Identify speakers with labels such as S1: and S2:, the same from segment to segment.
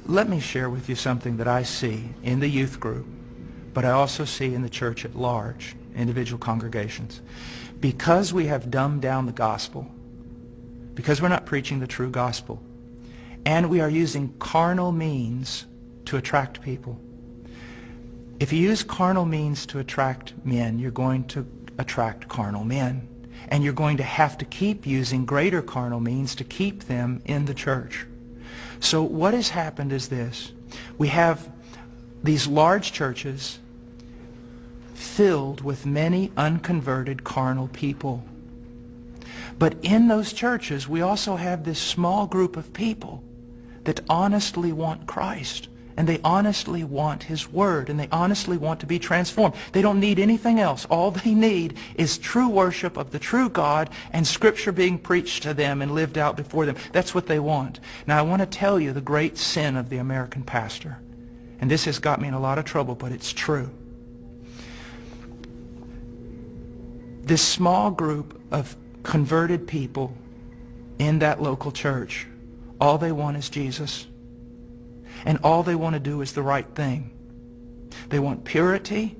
S1: Let me share with you something that I see in the youth group, but I also see in the church at large, individual congregations. Because we have dumbed down the gospel, because we're not preaching the true gospel, and we are using carnal means to attract people. If you use carnal means to attract men, you're going to attract carnal men. And you're going to have to keep using greater carnal means to keep them in the church. So what has happened is this. We have these large churches filled with many unconverted carnal people. But in those churches, we also have this small group of people that honestly want Christ. And they honestly want His Word, and they honestly want to be transformed. They don't need anything else. All they need is true worship of the true God and Scripture being preached to them and lived out before them. That's what they want. Now, I want to tell you the great sin of the American pastor. And this has got me in a lot of trouble, but it's true. This small group of converted people in that local church, all they want is Jesus. And all they want to do is the right thing. They want purity,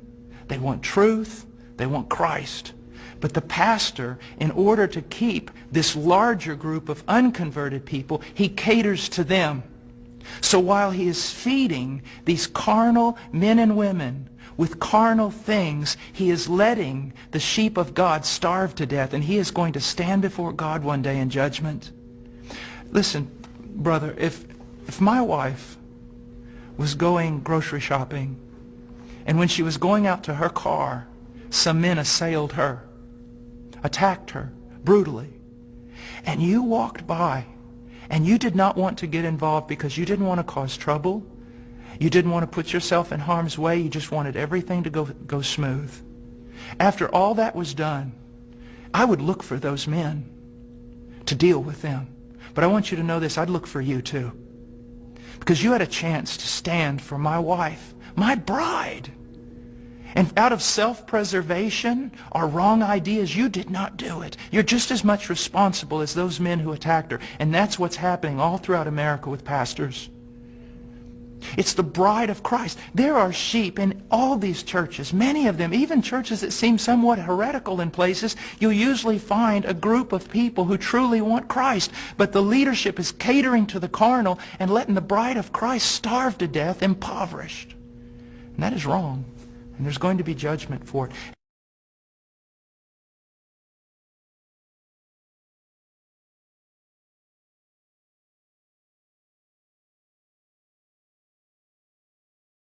S1: they want truth, they want Christ. But the pastor, in order to keep this larger group of unconverted people, he caters to them. So while he is feeding these carnal men and women with carnal things, he is letting the sheep of God starve to death, and he is going to stand before God one day in judgment. Listen, brother, if my wife was going grocery shopping, and when she was going out to her car, some men assailed her, attacked her brutally, and you walked by, and you did not want to get involved because you didn't want to cause trouble, you didn't want to put yourself in harm's way, you just wanted everything to go smooth. After all that was done, I would look for those men to deal with them. But I want you to know this, I'd look for you too. Because you had a chance to stand for my wife, my bride. And out of self-preservation or wrong ideas, you did not do it. You're just as much responsible as those men who attacked her. And that's what's happening all throughout America with pastors. It's the bride of Christ. There are sheep in all these churches, many of them, even churches that seem somewhat heretical in places. You'll usually find a group of people who truly want Christ, but the leadership is catering to the carnal and letting the bride of Christ starve to death, impoverished. And that is wrong, and there's going to be judgment for it.